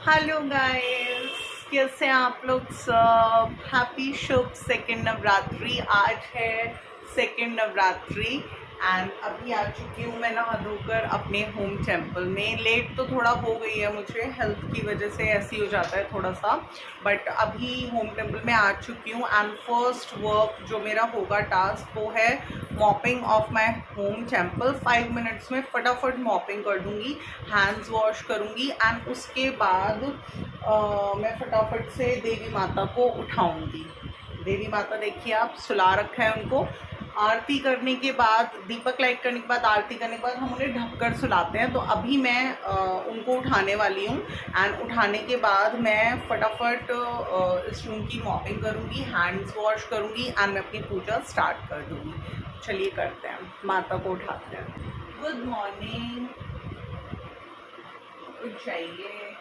Hello guys, कैसे हैं आप लोग सब। हैप्पी शुभ सेकंड नवरात्रि। आज है सेकंड नवरात्रि एंड अभी आ चुकी हूँ मैं नहा धोकर अपने होम टेम्पल में। लेट तो थोड़ा हो गई है, मुझे हेल्थ की वजह से ऐसी हो जाता है थोड़ा सा, बट अभी होम टेम्पल में आ चुकी हूँ। एंड फर्स्ट वर्क जो मेरा होगा टास्क वो है mopping of my home temple. 5 minutes में फटाफट मॉपिंग कर दूंगी, हैंड्स वॉश करूंगी एंड उसके बाद मैं फटाफट से देवी माता को उठाऊंगी। देवी माता देखिए आप, सुला रखा है उनको। आरती करने के बाद, दीपक लाइट करने के बाद, आरती करने के बाद हम उन्हें ढककर सुलाते हैं। तो अभी मैं उनको उठाने वाली हूँ एंड उठाने के बाद मैं फटाफट इस रूम की मॉपिंग करूँगी, हैंड्स वॉश करूँगी एंड मैं अपनी पूजा स्टार्ट कर दूँगी। चलिए करते हैं, माता को उठाते हैं। गुड मॉर्निंग, उठ जाइए।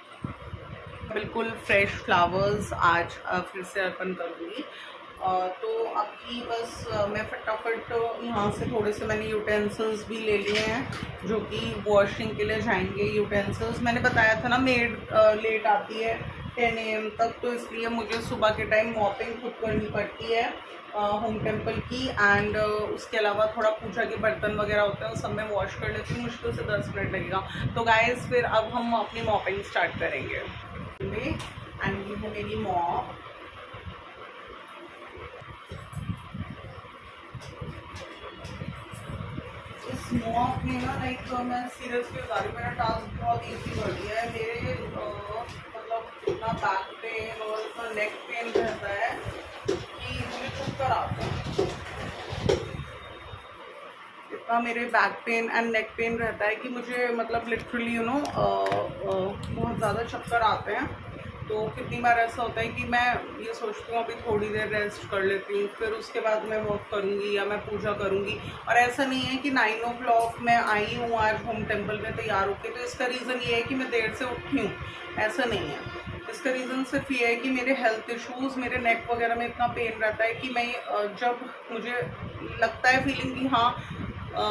बिल्कुल फ्रेश फ्लावर्स आज फिर से अर्पण करूँगी। तो अभी बस मैं फटाफट यहाँ से थोड़े से मैंने यूटेंसिल्स भी ले लिए हैं जो कि वॉशिंग के लिए जाएंगे। यूटेंसिल्स मैंने बताया था ना, मेड लेट आती है 10 AM तक, तो इसलिए मुझे सुबह के टाइम मॉपिंग खुद करनी पड़ती है होम टेम्पल की। एंड उसके अलावा थोड़ा पूजा के बर्तन वगैरह होते हैं, उस सब मैं वॉश कर लेती हूँ। मुश्किल से 10 मिनट लगेगा। तो गाइस फिर अब हम अपनी मॉपिंग स्टार्ट करेंगे। एंड ये है मेरी मॉप। इस मॉप में ना लाइक मैं सीरियसली बता रही हूँ, मेरा टास्क बहुत ईजी कर दिया है। मेरे मतलब इतना बैक पेन और इतना नेक पेन रहता है कि मुझे चक्कर आता है। इतना मेरे back pain and neck pain रहता है कि मुझे मतलब लिटरली बहुत ज़्यादा चक्कर आते हैं। तो कितनी बार ऐसा होता है कि मैं ये सोचती हूँ अभी थोड़ी देर रेस्ट कर लेती हूँ, फिर उसके बाद मैं वर्क करूँगी या मैं पूजा करूँगी। और ऐसा नहीं है कि 9 o'clock मैं आई हूँ आज होम टेम्पल में तैयार होकर, तो इसका रीज़न ये है कि मैं देर से उठी हूँ, ऐसा नहीं है। इसका रीज़न सिर्फ ये है कि मेरे हेल्थ इश्यूज़, मेरे नेक वगैरह में इतना पेन रहता है कि मैं जब मुझे लगता है फीलिंग कि हाँ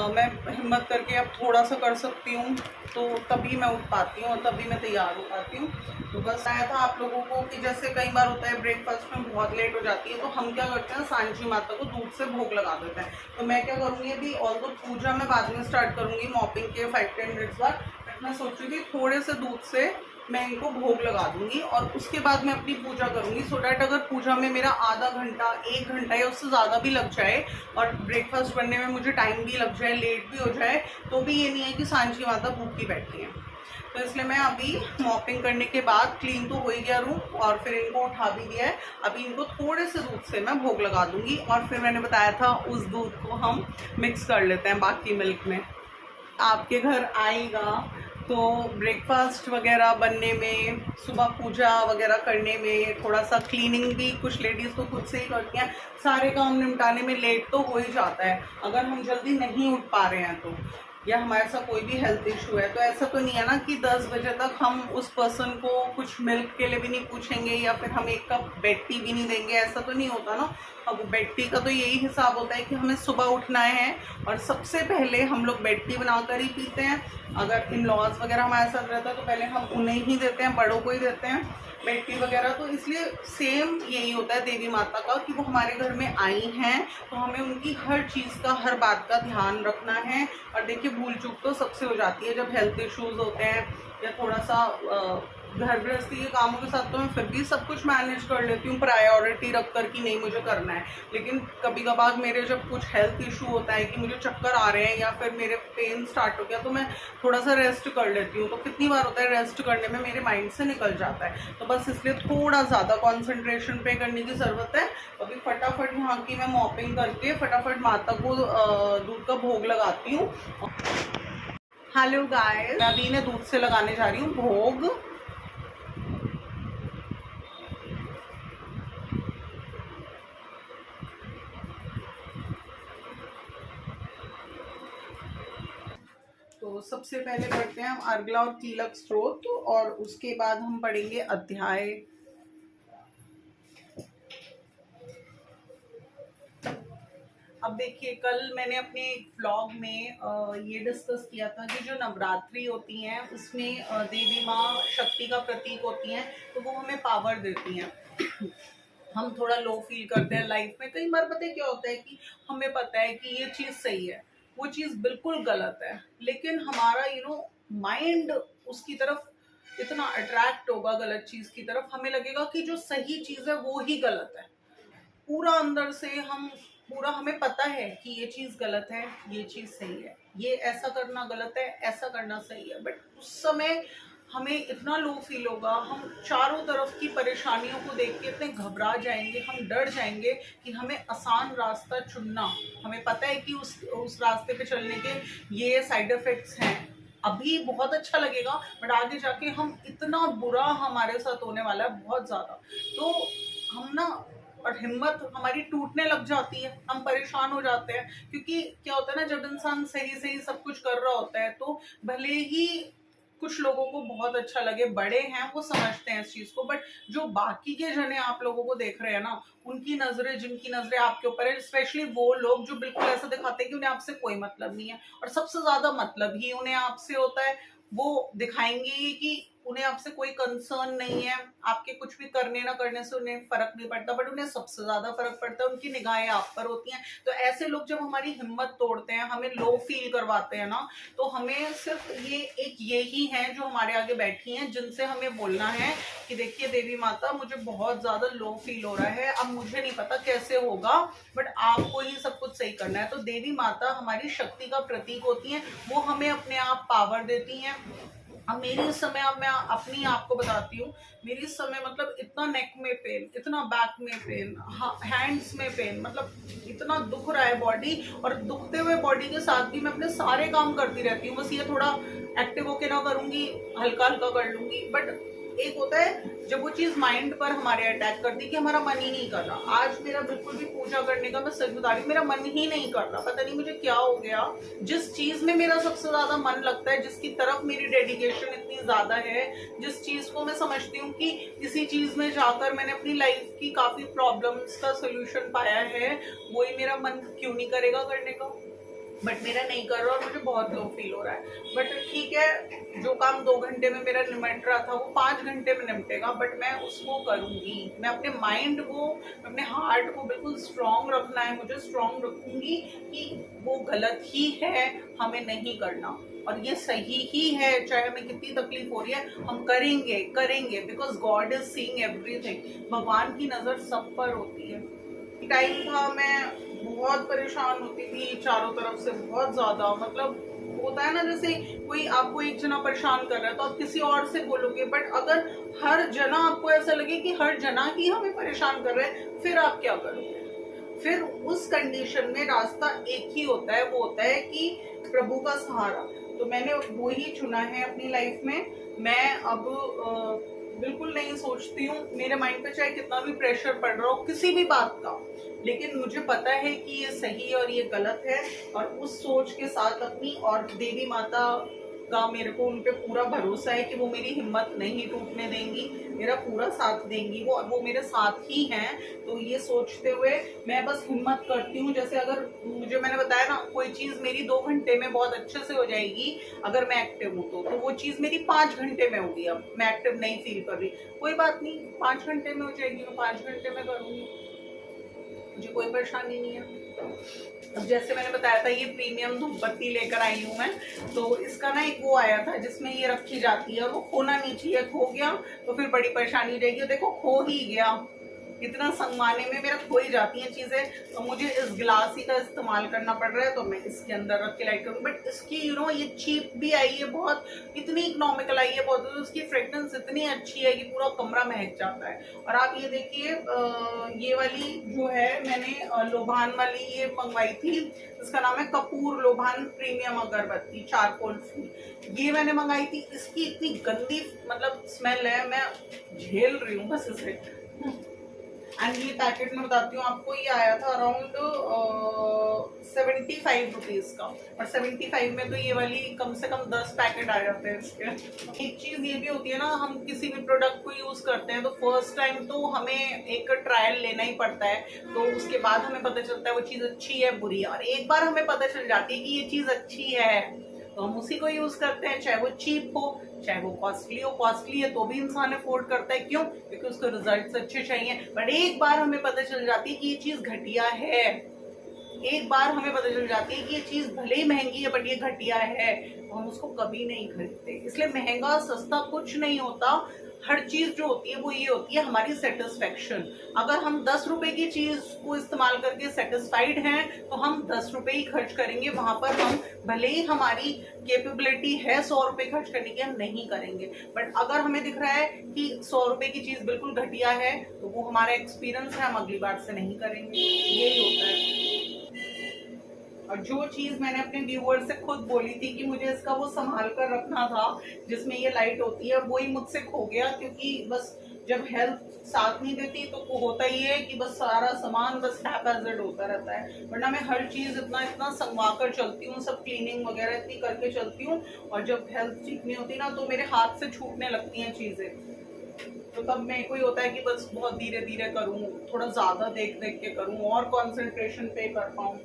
मैं हिम्मत करके अब थोड़ा सा कर सकती हूँ, तो तभी मैं उठ पाती हूँ और तभी मैं तैयार हो पाती हूँ। तो बस आया था आप लोगों को कि जैसे कई बार होता है ब्रेकफास्ट में बहुत लेट हो जाती है, तो हम क्या करते हैं, सांची माता को दूध से भोग लगा देते हैं। तो मैं क्या करूँगी, अभी ऑल दो पूजा मैं बाद में स्टार्ट करूँगी मॉपिंग के 5-10 मिनट्स बाद, बट मैं सोच रही थी थोड़े से दूध से मैं इनको भोग लगा दूंगी और उसके बाद मैं अपनी पूजा करूंगी। सो डैट अगर पूजा में मेरा आधा घंटा 1 घंटा या उससे ज़्यादा भी लग जाए और ब्रेकफास्ट बनने में मुझे टाइम भी लग जाए, लेट भी हो जाए, तो भी ये नहीं है कि सांची माता भूखी बैठी है। तो इसलिए मैं अभी मॉपिंग करने के बाद, क्लीन तो हो ही गया रूम और फिर इनको उठा भी दिया है, अभी इनको थोड़े से दूध से मैं भोग लगा दूंगी और फिर मैंने बताया था उस दूध को हम मिक्स कर लेते हैं बाकी मिल्क में। आपके घर आएगा तो ब्रेकफास्ट वगैरह बनने में, सुबह पूजा वगैरह करने में, थोड़ा सा क्लीनिंग भी कुछ लेडीज़ तो खुद से ही करती हैं, सारे काम निपटाने में लेट तो हो ही जाता है अगर हम जल्दी नहीं उठ पा रहे हैं तो, या हमारे साथ कोई भी हेल्थ इशू है। तो ऐसा तो नहीं है ना कि 10 बजे तक हम उस पर्सन को कुछ मिल्क के लिए भी नहीं पूछेंगे या फिर हम एक कप बेड टी भी नहीं देंगे, ऐसा तो नहीं होता ना। अब बेड टी का तो यही हिसाब होता है कि हमें सुबह उठना है और सबसे पहले हम लोग बेड टी बनाकर ही पीते हैं। अगर इन लॉज वगैरह हमारे साथ रहता है तो पहले हम उन्हें ही देते हैं, बड़ों को ही देते हैं बेड टी वगैरह। तो इसलिए सेम यही होता है देवी माता का कि वो हमारे घर में आई हैं तो हमें उनकी हर चीज़ का, हर बात का ध्यान रखना है। और देखिए भूल चूक तो सबसे हो जाती है जब हेल्थ इश्यूज होते हैं या थोड़ा सा घर गृहस्थी के कामों के साथ, तो मैं फिर भी सब कुछ मैनेज कर लेती हूँ प्रायोरिटी रख कर कि नहीं मुझे करना है। लेकिन कभी कभार मेरे जब कुछ हेल्थ इशू होता है कि मुझे चक्कर आ रहे हैं या फिर मेरे पेन स्टार्ट हो गया, तो मैं थोड़ा सा रेस्ट कर लेती हूँ। तो कितनी बार होता है रेस्ट करने में मेरे माइंड से निकल जाता है, तो बस इसलिए थोड़ा ज़्यादा कॉन्सेंट्रेशन पे करने की ज़रूरत है। अभी फटाफट यहाँ की मैं मॉपिंग करके फटाफट माता को दूध का भोग लगाती हूँ। हेलो गाइस, मैं अभी इन्हें दूध से लगाने जा रही हूँ भोग। तो सबसे पहले पढ़ते हैं हम अर्गला और कीलक स्त्रोत और उसके बाद हम पढ़ेंगे अध्याय। अब देखिए, कल मैंने अपने एक व्लॉग में ये डिस्कस किया था कि जो नवरात्रि होती हैं उसमें देवी माँ शक्ति का प्रतीक होती हैं, तो वो हमें पावर देती हैं। हम थोड़ा लो फील करते हैं लाइफ में, कई बार पता है क्या होता है कि हमें पता है कि ये चीज़ सही है, वो चीज़ बिल्कुल गलत है, लेकिन हमारा माइंड उसकी तरफ इतना अट्रैक्ट होगा गलत चीज़ की तरफ, हमें लगेगा कि जो सही चीज़ है वो ही गलत है। पूरा अंदर से हमें पता है कि ये चीज़ गलत है, ये चीज़ सही है, ये ऐसा करना गलत है, ऐसा करना सही है, बट उस समय हमें इतना लो फील होगा, हम चारों तरफ की परेशानियों को देख के इतने घबरा जाएंगे, हम डर जाएंगे कि हमें आसान रास्ता चुनना, हमें पता है कि उस रास्ते पे चलने के ये साइड इफेक्ट्स हैं, अभी बहुत अच्छा लगेगा बट आगे जाके हम इतना बुरा हमारे साथ होने वाला है, बहुत ज़्यादा। तो हम ना, और हिम्मत हमारी टूटने लग जाती है, हम परेशान हो जाते हैं, क्योंकि क्या होता है ना, जब इंसान सही सही सब कुछ कर रहा होता है तो भले ही कुछ लोगों को बहुत अच्छा लगे, बड़े हैं वो समझते हैं इस चीज को, बट जो बाकी के जने आप लोगों को देख रहे हैं ना, उनकी नजरें, जिनकी नजरें आपके ऊपर है, स्पेशली वो लोग जो बिल्कुल ऐसा दिखाते हैं कि उन्हें आपसे कोई मतलब नहीं है, और सबसे ज्यादा मतलब ही उन्हें आपसे होता है, वो दिखाएंगे कि उन्हें आपसे कोई कंसर्न नहीं है, आपके कुछ भी करने ना करने से उन्हें फर्क नहीं पड़ता, बट उन्हें सबसे ज्यादा फर्क पड़ता है, उनकी निगाहें आप पर होती हैं। तो ऐसे लोग जब हमारी हिम्मत तोड़ते हैं, हमें लो फील करवाते हैं ना, तो हमें सिर्फ ये ही है जो हमारे आगे बैठी हैं, जिनसे हमें बोलना है कि देखिए देवी माता, मुझे बहुत ज्यादा लो फील हो रहा है, अब मुझे नहीं पता कैसे होगा, बट आपको ही सब कुछ सही करना है। तो देवी माता हमारी शक्ति का प्रतीक होती है, वो हमें अपने आप पावर देती हैं। अब मेरी इस समय, अब मैं अपनी आपको बताती हूँ, मेरी इस समय मतलब इतना नेक में पेन, इतना बैक में पेन, हैंड्स में पेन, मतलब इतना दुख रहा है बॉडी, और दुखते हुए बॉडी के साथ भी मैं अपने सारे काम करती रहती हूँ, बस ये थोड़ा एक्टिव होके ना करूंगी, हल्का हल्का कर लूंगी, बट एक होता है जब वो चीज माइंड पर हमारे अटैक करती है कि हमारा मन ही नहीं कर रहा। आज मेरा बिल्कुल भी पूजा करने का, मैं सच बता रही हूँ, मेरा मन ही नहीं कर रहा, पता नहीं मुझे क्या हो गया। जिस चीज में मेरा सबसे ज्यादा मन लगता है, जिसकी तरफ मेरी डेडिकेशन इतनी ज्यादा है, जिस चीज को मैं समझती हूँ कि इसी चीज में जाकर मैंने अपनी लाइफ की काफी प्रॉब्लम्स का सोल्यूशन पाया है, वही मेरा मन क्यों नहीं करेगा करने का, बट मेरा नहीं कर रहा और मुझे बहुत लो फील हो रहा है। बट ठीक है, जो काम 2 घंटे में मेरा निमट रहा था वो 5 घंटे में निपटेगा, बट मैं उसको करूंगी। मैं अपने माइंड को, अपने हार्ट को बिल्कुल स्ट्रांग रखना है, मुझे स्ट्रांग रखूंगी कि वो गलत ही है, हमें नहीं करना, और ये सही ही है, चाहे हमें कितनी तकलीफ हो रही है, हम करेंगे करेंगे, because God is seeing everything, भगवान की नजर सब पर होती है। टाइम था, मैं बहुत परेशान होती थी चारों तरफ से, बहुत ज्यादा, मतलब होता है ना, जैसे कोई आपको एक जना परेशान कर रहा है तो आप किसी और से बोलोगे, बट अगर हर जना आपको ऐसा लगे कि हर जना ही हमें परेशान कर रहा है, फिर आप क्या करोगे? फिर उस कंडीशन में रास्ता एक ही होता है, वो होता है कि प्रभु का सहारा। तो मैंने वो ही चुना है अपनी लाइफ में। मैं अब बिल्कुल नहीं सोचती हूँ, मेरे माइंड पे चाहे कितना भी प्रेशर पड़ रहा हो किसी भी बात का, लेकिन मुझे पता है कि ये सही और ये गलत है, और उस सोच के साथ अपनी, और देवी माता का मेरे को उन पे पूरा भरोसा है कि वो मेरी हिम्मत नहीं टूटने देंगी, मेरा पूरा साथ देंगी, वो मेरे साथ ही हैं। तो ये सोचते हुए मैं बस हिम्मत करती हूँ। जैसे अगर मैंने बताया ना, कोई चीज़ मेरी 2 घंटे में बहुत अच्छे से हो जाएगी अगर मैं एक्टिव हूँ, तो वो चीज़ मेरी 5 घंटे में होगी। अब मैं एक्टिव नहीं फील कर रही, कोई बात नहीं, 5 घंटे में हो जाएगी, मैं 5 घंटे में करूँगी, मुझे कोई परेशानी नहीं है। अब जैसे मैंने बताया था, ये प्रीमियम धूपबत्ती लेकर आई हूँ मैं, तो इसका ना एक वो आया था जिसमें ये रखी जाती है, और वो खोना नहीं चाहिए, खो गया तो फिर बड़ी परेशानी हो जाएगी। देखो खो ही गया, इतना संगवाने में मेरा खो ही जाती हैं चीज़ें, तो मुझे इस गिलास ही का इस्तेमाल करना पड़ रहा है, तो मैं इसके अंदर रख के लाइट करूँगी। बट इसकी ये चीप भी आई है बहुत, इतनी इकोनॉमिकल आई है बहुत, तो उसकी फ्रेगनेंस इतनी अच्छी है कि पूरा कमरा महक जाता है। और आप ये देखिए, ये वाली जो है मैंने लोभान वाली ये मंगवाई थी, इसका नाम है कपूर लोभान प्रीमियम अगरबत्ती चारकोल फ्री, ये मैंने मंगाई थी। इसकी इतनी गंदी मतलब स्मेल है, मैं झेल रही हूँ बस इसे। एंड ये पैकेट में बताती हूँ आपको, ये आया था अराउंड 75 रुपीज़ का, और 75 में तो ये वाली कम से कम 10 पैकेट आ जाते हैं इसके। एक चीज़ ये भी होती है ना, हम किसी भी प्रोडक्ट को यूज़ करते हैं तो फर्स्ट टाइम तो हमें एक ट्रायल लेना ही पड़ता है, तो उसके बाद हमें पता चलता है वो चीज़ अच्छी है बुरी है। और एक बार हमें पता चल जाती है कि ये चीज़ अच्छी है तो हम उसी को यूज़ करते हैं, चाहे वो चीप हो चाहे वो कॉस्टली हो। कॉस्टली है तो भी इंसान अफोर्ड करता है, क्यों? क्योंकि उसको रिजल्ट्स अच्छे चाहिए। बट एक बार हमें पता चल जाती है कि ये चीज़ घटिया है, एक बार हमें पता चल जाती है कि ये चीज़ भले ही महंगी है बट ये घटिया है, तो हम उसको कभी नहीं खरीदते। इसलिए महंगा सस्ता कुछ नहीं होता, हर चीज़ जो होती है वो ये होती है हमारी सेटिस्फेक्शन। अगर हम 10 रुपए की चीज़ को इस्तेमाल करके सेटिस्फाइड हैं तो हम 10 रुपए ही खर्च करेंगे, वहां पर हम भले ही हमारी कैपेबिलिटी है 100 रुपए खर्च करने की, हम नहीं करेंगे। बट अगर हमें दिख रहा है कि 100 रुपए की चीज़ बिल्कुल घटिया है तो वो हमारा एक्सपीरियंस है, हम अगली बार से नहीं करेंगे। यही होता है। और जो चीज़ मैंने अपने व्यूअर से खुद बोली थी कि मुझे इसका वो संभाल कर रखना था जिसमें ये लाइट होती है, वही मुझसे खो गया। क्योंकि बस जब हेल्थ साथ नहीं देती तो होता ही है कि बस सारा सामान बस हैपेजेड होता रहता है। वरना मैं हर चीज़ इतना इतना संगवा कर चलती हूँ, सब क्लीनिंग वगैरह इतनी करके चलती हूँ, और जब हेल्थ ठीक नहीं होती ना तो मेरे हाथ से छूटने लगती हैं चीज़ें। तो तब मेरे को ही होता है कि बस बहुत धीरे धीरे करूँ, थोड़ा ज़्यादा देख देख के करूँ और कॉन्सेंट्रेशन पे कर पाऊँ।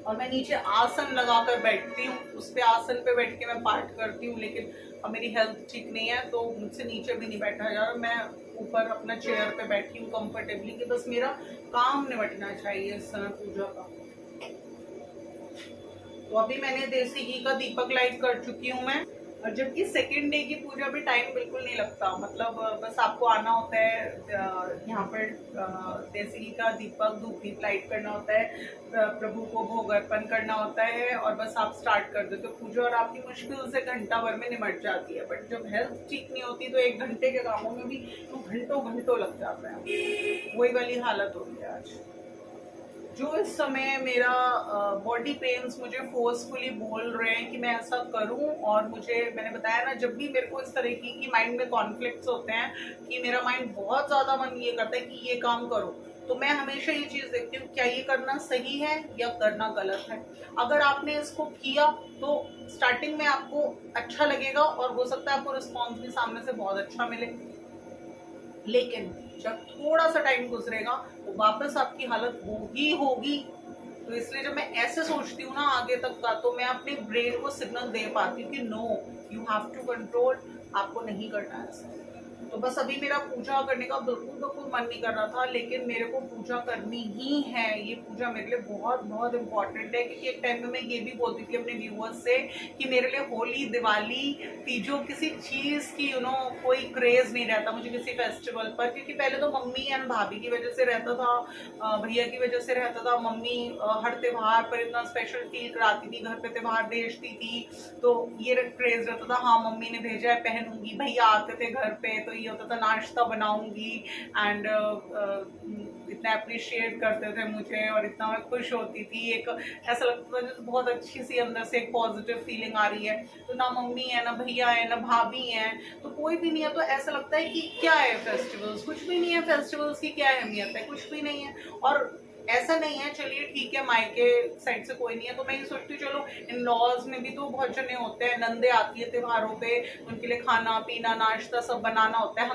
और मैं नीचे आसन लगाकर बैठती हूँ, उस पे आसन पे बैठ के मैं पाठ करती हूँ। लेकिन अब मेरी हेल्थ ठीक नहीं है तो मुझसे नीचे भी नहीं बैठा जा रहा, मैं ऊपर अपना चेयर पे बैठी हूँ कंफर्टेबली, कि बस मेरा काम निपटना चाहिए इस समय पूजा का। तो अभी मैंने देसी घी का दीपक लाइट कर चुकी हूँ मैं। और जबकि सेकेंड डे की पूजा में टाइम बिल्कुल नहीं लगता, मतलब बस आपको आना होता है यहाँ पर देसी घी का दीपक धूप दीप लाइट करना होता है, प्रभु को भोग अर्पण करना होता है, और बस आप स्टार्ट कर देते हो पूजा, और आपकी मुश्किल से घंटा भर में निमट जाती है। बट जब हेल्थ ठीक नहीं होती तो 1 घंटे के कामों में भी तो घंटों घंटों लग जाता है। वही वाली हालत हो रही है आज। जो इस समय मेरा बॉडी पेन्स मुझे फोर्सफुली बोल रहे हैं कि मैं ऐसा करूं, और मुझे मैंने बताया ना, जब भी मेरे को इस तरह की माइंड में कॉन्फ्लिक्ट्स होते हैं कि मेरा माइंड बहुत ज़्यादा मन ये करता है कि ये काम करो, तो मैं हमेशा ये चीज़ देखती हूँ क्या ये करना सही है या करना गलत है। अगर आपने इसको किया तो स्टार्टिंग में आपको अच्छा लगेगा और हो सकता है आपको रिस्पॉन्स भी सामने से बहुत अच्छा मिले, लेकिन जब थोड़ा सा टाइम गुजरेगा तो वापस आपकी हालत होगी। तो इसलिए जब मैं ऐसे सोचती हूँ ना आगे तक का, तो मैं अपने ब्रेन को सिग्नल दे पाती हूँ कि no, you have to control, आपको नहीं करना है ऐसा। तो बस अभी मेरा पूजा करने का बिल्कुल मन नहीं कर रहा था, लेकिन मेरे को पूजा करनी ही है। ये पूजा मेरे लिए बहुत बहुत इम्पॉर्टेंट है, क्योंकि एक टाइम में मैं ये भी बोलती थी अपने व्यूअर्स से कि मेरे लिए होली, दिवाली, तीजों, किसी चीज़ की कोई क्रेज नहीं रहता मुझे किसी फेस्टिवल पर। क्योंकि पहले तो मम्मी एंड भाभी की वजह से रहता था, भैया की वजह से रहता था। मम्मी हर त्योहार पर इतना स्पेशल फील कराती थी, घर पे त्योहार भेजती थी, तो ये क्रेज रहता था, हाँ मम्मी ने भेजा है पहनूंगी। भैया आते थे घर पे तो ये होता था नाश्ता बनाऊंगी, एंड इतना अप्रिशिएट करते थे मुझे और इतना मैं खुश होती थी। एक ऐसा लगता था जैसे बहुत अच्छी सी अंदर से एक पॉजिटिव फीलिंग आ रही है। तो ना मम्मी है, ना भैया है, ना भाभी है, तो कोई भी नहीं है, तो ऐसा लगता है कि क्या है फेस्टिवल्स, कुछ भी नहीं है, फेस्टिवल्स की क्या अहमियत है, कुछ भी नहीं है। और ऐसा नहीं है, चलिए ठीक है मायके साइड से कोई नहीं है तो मैं ये सोचती हूँ चलो इन लॉज में भी तो बहुत जने होते हैं, नंदे आती है त्योहारों पे, उनके लिए खाना पीना नाश्ता सब बनाना होता है।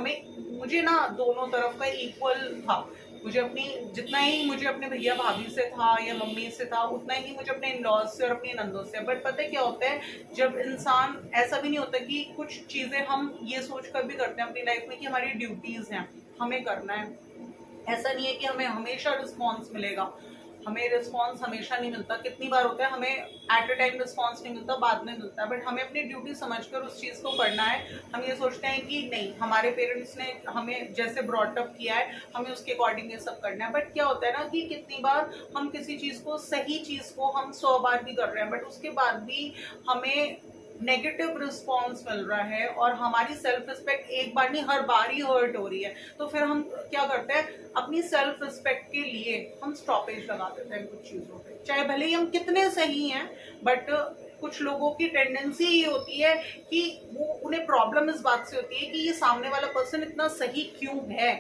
मुझे ना दोनों तरफ का इक्वल था, मुझे अपनी जितना ही मुझे अपने भैया भाभी से था या मम्मी से था, उतना ही मुझे अपने इन लॉज से और अपनी नंदों से। बट पता है क्या होता है, जब इंसान, ऐसा भी नहीं होता कि कुछ चीज़ें हम ये सोच कर भी करते हैं अपनी लाइफ में कि हमारी ड्यूटीज़ हैं, हमें करना है। ऐसा नहीं है कि हमें हमेशा रिस्पॉन्स मिलेगा, हमें रिस्पॉन्स हमेशा नहीं मिलता। कितनी बार होता है हमें एट अ टाइम रिस्पॉन्स नहीं मिलता, बाद में मिलता है। बट हमें अपनी ड्यूटी समझकर उस चीज़ को करना है। हम ये सोचते हैं कि नहीं, हमारे पेरेंट्स ने हमें जैसे ब्रॉटअप किया है हमें उसके अकॉर्डिंग ये सब करना है। बट क्या होता है ना कि कितनी बार हम किसी चीज़ को, सही चीज़ को हम 100 बार भी कर रहे हैं, बट उसके बाद भी हमें नेगेटिव रिस्पॉन्स मिल रहा है और हमारी सेल्फ रिस्पेक्ट एक बार नहीं हर बार ही हर्ट हो रही है। तो फिर हम क्या करते हैं, अपनी सेल्फ रिस्पेक्ट के लिए हम स्टॉपेज लगा देते हैं कुछ चीज़ों पे, चाहे भले ही हम कितने सही हैं। बट कुछ लोगों की टेंडेंसी ये होती है कि वो, उन्हें प्रॉब्लम इस बात से होती है कि ये सामने वाला पर्सन इतना सही क्यों है,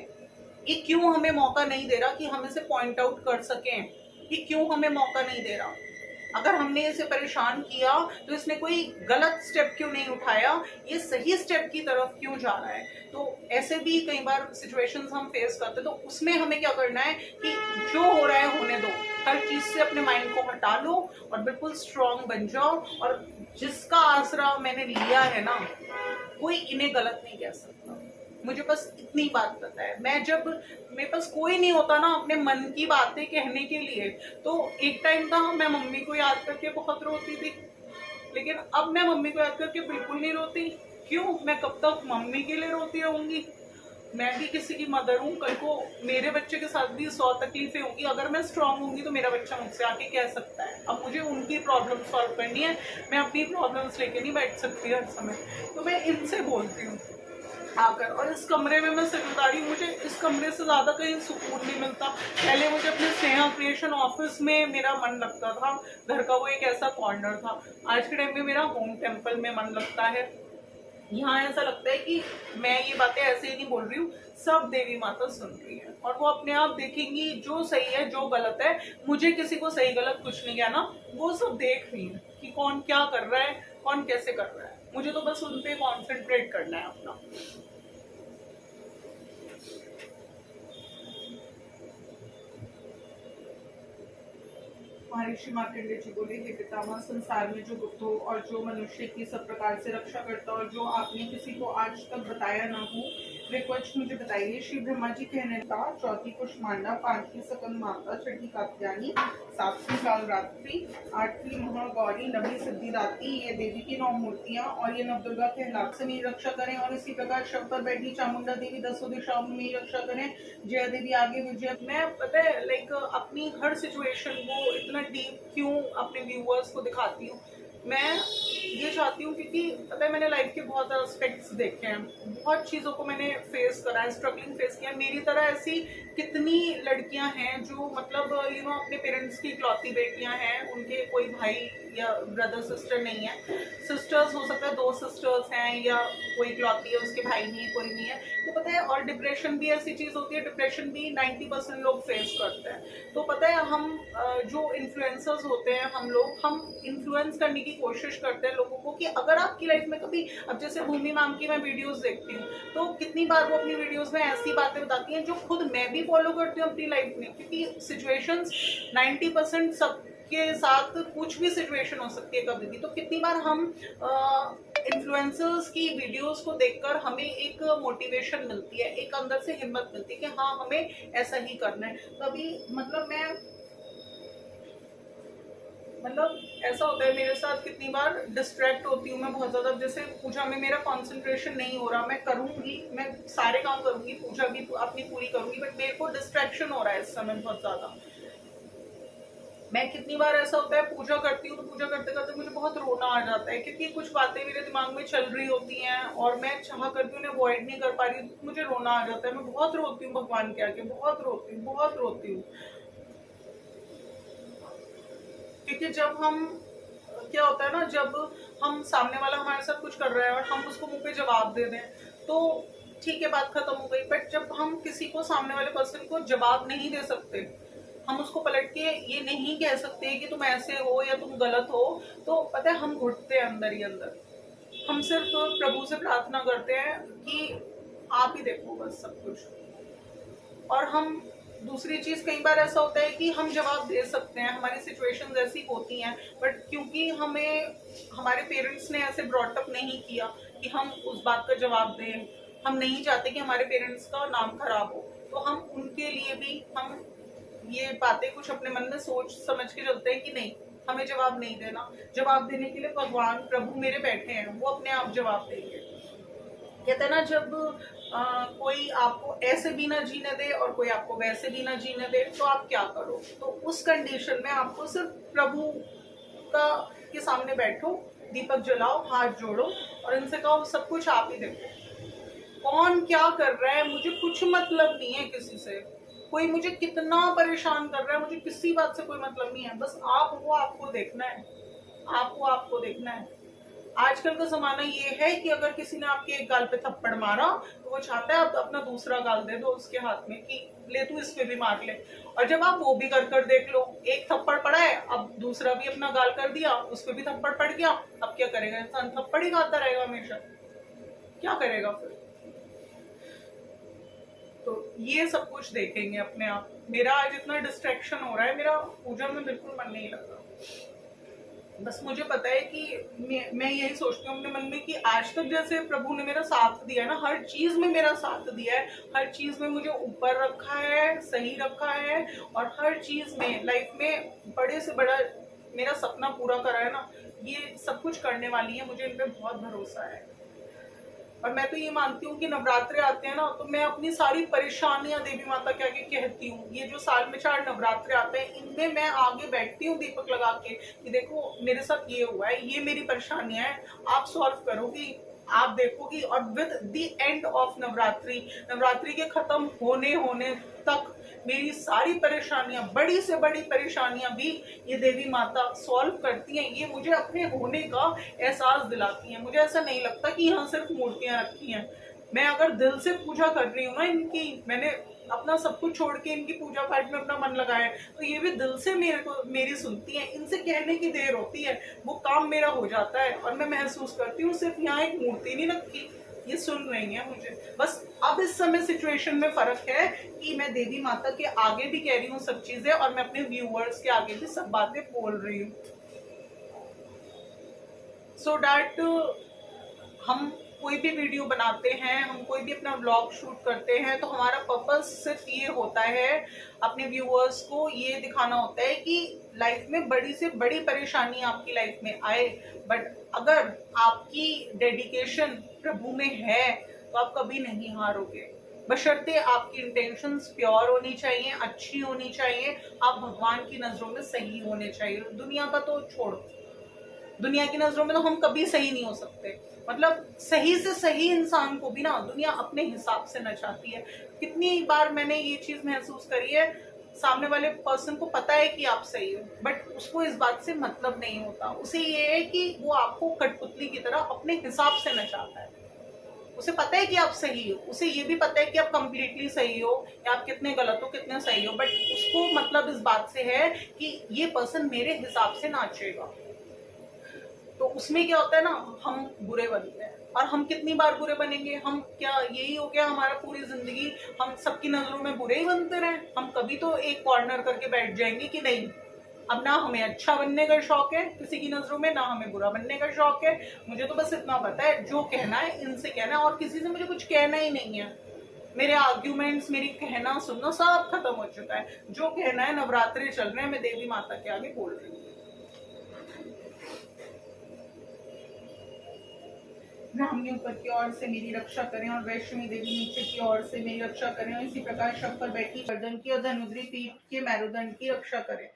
ये क्यों हमें मौका नहीं दे रहा कि हम इसे पॉइंट आउट कर सकें? ये क्यों हमें मौका नहीं दे रहा? अगर हमने इसे परेशान किया तो इसने कोई गलत स्टेप क्यों नहीं उठाया, ये सही स्टेप की तरफ क्यों जा रहा है? तो ऐसे भी कई बार सिचुएशंस हम फेस करते हैं, तो उसमें हमें क्या करना है कि जो हो रहा है होने दो, हर चीज से अपने माइंड को हटा लो और बिल्कुल स्ट्रांग बन जाओ। और जिसका आसरा मैंने लिया है ना, कोई इन्हें गलत नहीं कह सकता। मुझे बस इतनी बात पता है। मैं जब मेरे पास कोई नहीं होता ना अपने मन की बातें कहने के लिए, तो एक टाइम था मैं मम्मी को याद करके बहुत रोती थी, लेकिन अब मैं मम्मी को याद करके बिल्कुल नहीं रोती। क्यों? मैं कब तक मम्मी के लिए रोती रहूंगी? मैं भी किसी की मदर हूँ, कल को मेरे बच्चे के साथ भी 100 तकलीफें होंगी। अगर मैं स्ट्रांग होंगी तो मेरा बच्चा मुझसे आके कह सकता है। अब मुझे उनकी प्रॉब्लम सॉल्व करनी है, मैं अपनी प्रॉब्लम्स लेके नहीं बैठ सकती हर समय। तो मैं इनसे बोलती हूँ आकर, और इस कमरे में मैं सच बता रही हूँ, मुझे इस कमरे से ज्यादा कहीं सुकून नहीं मिलता। पहले मुझे अपने स्नेहा क्रिएशन ऑफिस में मेरा मन लगता था, घर का वो एक ऐसा कॉर्नर था। आज के टाइम में मेरा होम टेम्पल में मन लगता है। यहाँ ऐसा लगता है कि मैं ये बातें ऐसे ही नहीं बोल रही हूँ, सब देवी माता सुन रही है और वो अपने आप देखेंगी जो सही है जो गलत है। मुझे किसी को सही गलत कुछ नहीं कहना, वो सब देख रही है कि कौन क्या कर रहा है, कौन कैसे कर रहा है। मुझे तो बस उन पे कॉन्सेंट्रेट करना है अपना। महर्षि मार्कंडेय जी बोले, हे पितामह, संसार में जो गुप्त हो और जो मनुष्य की सब प्रकार से रक्षा करता और जो आपने किसी को आज तक बताया ना हो, वे कुछ मुझे बताइए। श्री ब्रह्मा जी कहने का, चौथी कुष्मांडा, पांचवी सकल माता, छठी कात्यायनी, सातवीं कालरात्रि, आठवीं महागौरी, नवी सिद्धिदात्री, ये देवी की 9 मूर्तियां और ये नवदुर्गा कहलात से मेरी रक्षा करें। और इसी प्रकार शव पर बैठी चामुंडा देवी 10 दिशाओं में मेरी रक्षा करें। जया देवी आगे विजय। मैं पता है लाइक अपनी हर सिचुएशन को इतना डीप क्यों अपने व्यूअर्स को दिखाती हूँ? मैं ये चाहती हूँ क्योंकि पता है मैंने लाइफ के बहुत एस्पेक्ट्स देखे हैं, बहुत चीज़ों को मैंने फेस करा है, स्ट्रगलिंग फेस किया। मेरी तरह ऐसी कितनी लड़कियां हैं जो मतलब अपने पेरेंट्स की इकलौती बेटियां हैं, उनके कोई भाई या ब्रदर सिस्टर नहीं है। सिस्टर्स हो सकता है 2 सिस्टर्स हैं, या कोई इकलौती है उसके भाई नहीं है, कोई नहीं है। तो पता है, और डिप्रेशन भी ऐसी चीज़ होती है, डिप्रेशन भी 90% लोग फेस करते हैं। तो पता है हम जो इन्फ्लुएंसर्स होते हैं, हम इन्फ्लुएंस करने की कोशिश करते हैं लोगों को कि अगर आपकी लाइफ में कभी, अब जैसे भूमि मैम की मैं वीडियोस देखती हूँ, तो कितनी बार वो अपनी वीडियोस में ऐसी बातें बताती हैं जो खुद मैं भी फॉलो करती हूँ अपनी लाइफ में। क्योंकि सिचुएशंस 90% सबके साथ कुछ भी सिचुएशन हो सकती है कभी भी। तो कितनी बार हम इन्फ्लुएंसर्स की वीडियोस को देखकर हमें एक मोटिवेशन मिलती है, एक अंदर से हिम्मत मिलती है कि हाँ हमें ऐसा ही करना है। कभी मतलब ऐसा होता है मेरे साथ, कितनी बार डिस्ट्रैक्ट होती हूँ मैं बहुत ज़्यादा। जैसे पूजा में मेरा कंसंट्रेशन नहीं हो रहा, मैं करूँगी, मैं सारे काम करूँगी, पूजा भी अपनी पूरी करूँगी, बट मेरे को डिस्ट्रैक्शन हो रहा है इस समय बहुत ज़्यादा। मैं कितनी बार ऐसा होता है पूजा करती हूँ तो पूजा करते करते मुझे बहुत रोना आ जाता है, क्योंकि कुछ बातें मेरे दिमाग में चल रही होती हैं और मैं चाह कर भी उन्हें अवॉइड नहीं कर पा रही, तो मुझे रोना आ जाता है। मैं बहुत रोती हूँ भगवान के आगे, बहुत रोती हूँ, बहुत रोती हूँ। क्योंकि जब हम, क्या होता है ना, जब हम सामने वाला हमारे साथ कुछ कर रहा है और हम उसको मुंह पे जवाब दे दें तो ठीक है, बात खत्म हो गई। बट जब हम किसी को, सामने वाले पर्सन को जवाब नहीं दे सकते, हम उसको पलट के ये नहीं कह सकते कि तुम ऐसे हो या तुम गलत हो, तो पता है हम घुटते हैं अंदर ही अंदर। हम सिर्फ प्रभु से प्रार्थना करते हैं कि आप ही देखो बस सब कुछ। और हम, दूसरी चीज, कई बार ऐसा होता है कि हम जवाब दे सकते हैं, हमारी सिचुएशंस ऐसी होती हैं, बट क्योंकि हमें हमारे पेरेंट्स ने ऐसे ब्रॉटअप नहीं किया कि हम उस बात का जवाब दें, हम नहीं चाहते कि हमारे पेरेंट्स का नाम खराब हो, तो हम उनके लिए भी हम ये बातें कुछ अपने मन में सोच समझ के चलते हैं कि नहीं, हमें जवाब नहीं देना। जवाब देने के लिए भगवान प्रभु मेरे बैठे हैं, वो अपने आप जवाब देंगे। कहते हैं ना, जब कोई आपको ऐसे भी ना जीने दे और कोई आपको वैसे भी ना जीने दे, तो आप क्या करो? तो उस कंडीशन में आपको सिर्फ प्रभु का के सामने बैठो, दीपक जलाओ, हाथ जोड़ो और इनसे कहो सब कुछ आप ही देखो। कौन क्या कर रहा है मुझे कुछ मतलब नहीं है किसी से, कोई मुझे कितना परेशान कर रहा है मुझे किसी बात से कोई मतलब नहीं है। बस आप हो, आपको देखना है, आपको देखना है। आजकल का जमाना ये है कि अगर किसी ने आपके एक गाल पे थप्पड़ मारा तो वो चाहता है आप अपना दूसरा गाल दे दो उसके हाथ में कि ले तू इस पे भी मार ले। और जब आप वो भी कर देख लो, एक थप्पड़ पड़ा है, अब दूसरा भी अपना गाल कर दिया, उस पे भी थप्पड़ पड़ गया, अब क्या करेगा इंसान? थप्पड़ ही खाता रहेगा हमेशा, क्या करेगा फिर? तो ये सब कुछ देखेंगे अपने आप। मेरा आज इतना डिस्ट्रैक्शन हो रहा है, मेरा पूजा में बिल्कुल मन नहीं लग रहा। बस मुझे पता है कि मैं यही सोचती हूँ अपने मन में कि आज तक जैसे प्रभु ने मेरा साथ दिया है ना, हर चीज में मेरा साथ दिया है, हर चीज में मुझे ऊपर रखा है, सही रखा है, और हर चीज में लाइफ में बड़े से बड़ा मेरा सपना पूरा करा है ना, ये सब कुछ करने वाली है, मुझे इन पे बहुत भरोसा है। और मैं तो ये मानती हूँ कि नवरात्रे आते हैं ना, तो मैं अपनी सारी परेशानियां देवी माता के आगे कहती हूँ। ये जो साल में 4 नवरात्रे आते हैं, इनमें मैं आगे बैठती हूँ दीपक लगा के कि देखो मेरे साथ ये हुआ है, ये मेरी परेशानियां हैं, आप सॉल्व करोगी, आप देखोगी। और with the end of Navratri, Navratri के खत्म होने होने तक मेरी सारी परेशानियां, बड़ी से बड़ी परेशानियां भी ये देवी माता सॉल्व करती हैं। ये मुझे अपने होने का एहसास दिलाती हैं। मुझे ऐसा नहीं लगता कि यहाँ सिर्फ मूर्तियां रखी हैं। मैं अगर दिल से पूजा कर रही हूँ ना इनकी, मैंने अपना सब कुछ छोड़ के इनकी पूजा पाठ में अपना मन लगाया है, तो ये भी दिल से मेरी सुनती हैं। इनसे कहने की देर होती है, वो काम मेरा हो जाता है, और मैं महसूस करती हूँ सिर्फ यहाँ एक मूर्ति नहीं रखी, ये सुन रही है मुझे। बस अब इस समय सिचुएशन में फर्क है कि मैं देवी माता के आगे भी कह रही हूँ सब चीजें, और मैं अपने व्यूअर्स के आगे भी सब बातें बोल रही हूँ, सो डैट हम कोई भी वीडियो बनाते हैं, हम कोई भी अपना व्लॉग शूट करते हैं, तो हमारा पर्पस सिर्फ ये होता है, अपने व्यूअर्स को ये दिखाना होता है कि लाइफ में बड़ी से बड़ी परेशानी आपकी लाइफ में आए, बट अगर आपकी डेडिकेशन प्रभु में है तो आप कभी नहीं हारोगे। बशर्ते आपकी इंटेंशंस प्योर होनी चाहिए, अच्छी होनी चाहिए, आप भगवान की नजरों में सही होने चाहिए। दुनिया का तो छोड़ो, दुनिया की नजरों में तो हम कभी सही नहीं हो सकते। मतलब सही से सही इंसान को भी ना दुनिया अपने हिसाब से नचाती है। कितनी बार मैंने ये चीज महसूस करी है, सामने वाले पर्सन को पता है कि आप सही हो, बट उसको इस बात से मतलब नहीं होता। उसे ये है कि वो आपको कठपुतली की तरह अपने हिसाब से नचाता है। उसे पता है कि आप सही हो, उसे ये भी पता है कि आप कंप्लीटली सही हो, या आप कितने गलत हो कितने सही हो, बट उसको मतलब इस बात से है कि ये पर्सन मेरे हिसाब से नाचेगा। तो उसमें क्या होता है ना, हम बुरे बनते हैं। और हम कितनी बार बुरे बनेंगे? हम क्या यही हो गया हमारा पूरी जिंदगी, हम सबकी नजरों में बुरे ही बनते रहे? हम कभी तो एक कॉर्नर करके बैठ जाएंगे कि नहीं, अब ना हमें अच्छा बनने का शौक है किसी की नजरों में, ना हमें बुरा बनने का शौक है। मुझे तो बस इतना पता है, जो कहना है इनसे कहना है, और किसी से मुझे कुछ कहना ही नहीं है। मेरे आर्ग्यूमेंट्स, मेरी कहना सुनना सब खत्म हो चुका है। जो कहना है, नवरात्रि चल रहे हैं, मैं देवी माता के आगे बोल रही हूँ। ब्राह्मणी ऊपर की ओर से मेरी रक्षा करें, और वैष्णवी देवी नीचे की ओर से मेरी रक्षा करें, और इसी प्रकार शव पर बैठी गर्दन की और धनुद्री पीठ के मैरुदंड की रक्षा करें।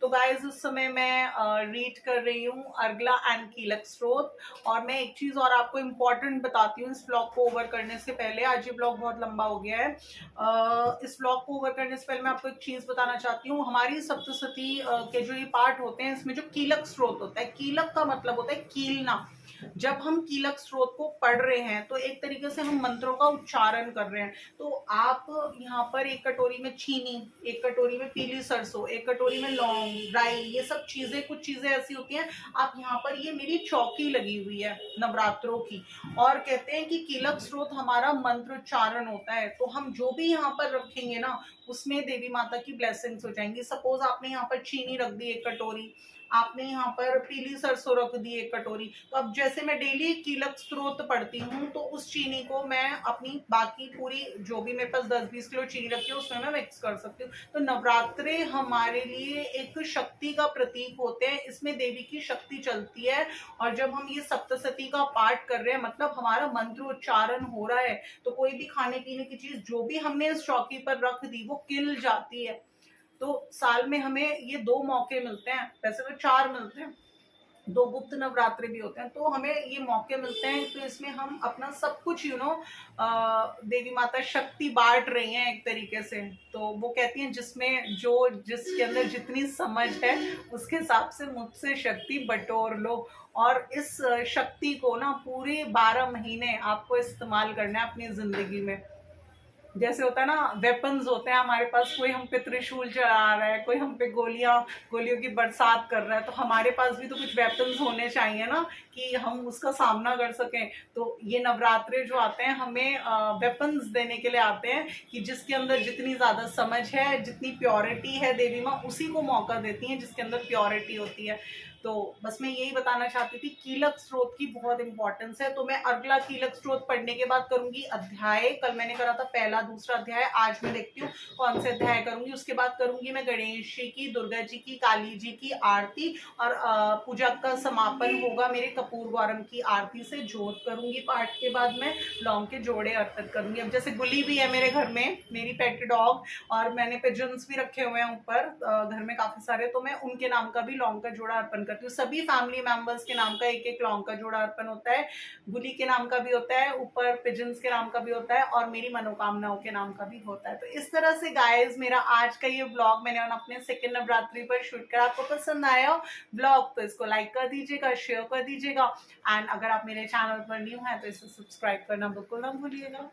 तो गाइस, उस समय मैं रीड कर रही हूँ अर्गला एंड कीलक स्त्रोत। और मैं एक चीज और आपको इम्पोर्टेंट बताती हूँ इस ब्लॉग को ओवर करने से पहले। आज ये ब्लॉग बहुत लंबा हो गया है। इस ब्लॉग को ओवर करने से पहले मैं आपको एक चीज बताना चाहती हूँ। हमारी सप्तशती के जो ये पाठ होते हैं, इसमें जो कीलक स्त्रोत होता है, कीलक का मतलब होता है कीलना। जब हम कीलक स्त्रोत को पढ़ रहे हैं तो एक तरीके से हम मंत्रों का उच्चारण कर रहे हैं। तो आप यहाँ पर एक कटोरी में चीनी, एक कटोरी में पीली सरसों, एक कटोरी में लौंग, राई, ये सब चीजें, कुछ चीजें ऐसी होती हैं। आप यहाँ पर, ये मेरी चौकी लगी हुई है नवरात्रों की, और कहते हैं कि कीलक स्त्रोत हमारा मंत्र उच्चारण होता है। तो हम जो भी यहाँ पर रखेंगे ना, उसमें देवी माता की ब्लेसिंग्स हो जाएंगी। सपोज आपने यहाँ पर चीनी रख दी एक कटोरी, आपने यहाँ पर पीली सरसों रख दी एक कटोरी, तो अब जैसे मैं डेली कीलक स्त्रोत पढ़ती हूँ, तो उस चीनी को मैं अपनी बाकी पूरी जो भी मेरे पास 10-20 किलो चीनी रखी है उसमें मैं मिक्स कर सकती हूँ। तो नवरात्रे हमारे लिए एक शक्ति का प्रतीक होते हैं, इसमें देवी की शक्ति चलती है। और जब हम ये सप्तशती का पाठ कर रहे हैं, मतलब हमारा मंत्र उच्चारण हो रहा है, तो कोई भी खाने पीने की चीज जो भी हमने इस चौकी पर रख दी वो किल जाती है। तो साल में हमें ये 2 मौके मिलते हैं, वैसे तो 4 मिलते हैं, 2 गुप्त नवरात्रे भी होते हैं, तो हमें ये मौके मिलते हैं, तो इसमें हम अपना सब कुछ देवी माता शक्ति बांट रही हैं एक तरीके से। तो वो कहती हैं जिसमें जो जिसके अंदर जितनी समझ है उसके हिसाब से मुझसे शक्ति बटोर लो, और इस शक्ति को ना पूरे 12 महीने आपको इस्तेमाल करना है अपनी जिंदगी में। जैसे होता है ना, वेपन्स होते हैं हमारे पास, कोई हम पे त्रिशूल चला रहा है, कोई हम पे गोलियों की बरसात कर रहा है, तो हमारे पास भी तो कुछ वेपन्स होने चाहिए ना, कि हम उसका सामना कर सकें। तो ये नवरात्रे जो आते हैं हमें वेपन्स देने के लिए आते हैं, कि जिसके अंदर जितनी ज्यादा समझ है, जितनी प्योरिटी है, देवी माँ उसी को मौका देती है जिसके अंदर प्योरिटी होती है। तो बस मैं यही बताना चाहती थी, कीलक स्रोत की बहुत इंपॉर्टेंस है। तो मैं अगला कीलक स्रोत पढ़ने के बाद करूंगी अध्याय। कल मैंने करा था पहला दूसरा अध्याय, आज मैं देखती हूँ कौन से अध्याय करूंगी। उसके बाद करूंगी मैं गणेश जी की, दुर्गा जी की, काली जी की आरती, और पूजा का समापन होगा मेरे कपूर गौरम की आरती से। जोत करूंगी, पाठ के बाद मैं लौंग के जोड़े अर्पित करूंगी। अब जैसे गुली भी है मेरे घर में, मेरी पेट डॉग, और मैंने पिजन्स भी रखे हुए हैं ऊपर घर में काफी सारे, तो मैं उनके नाम का भी लौंग का जोड़ा अर्पण करती हूँ। सभी फैमिली मेंबर्स के नाम का एक एक लौंग का जोड़ा अर्पण होता है। गुली के नाम का भी होता है, ऊपर पिजन्स के नाम का भी होता है, और मेरी मनोकामनाओं के नाम का भी होता है। तो इस तरह से गाइस मेरा आज का ये ब्लॉग मैंने अपने सेकंड नवरात्रि पर शूट करा। आपको पसंद आया ब्लॉग तो इसको लाइक कर दीजिएगा, शेयर कर दीजिएगा, एंड अगर आप मेरे चैनल पर न्यू हैं तो इसे सब्सक्राइब करना बिल्कुल ना भूलिएगा।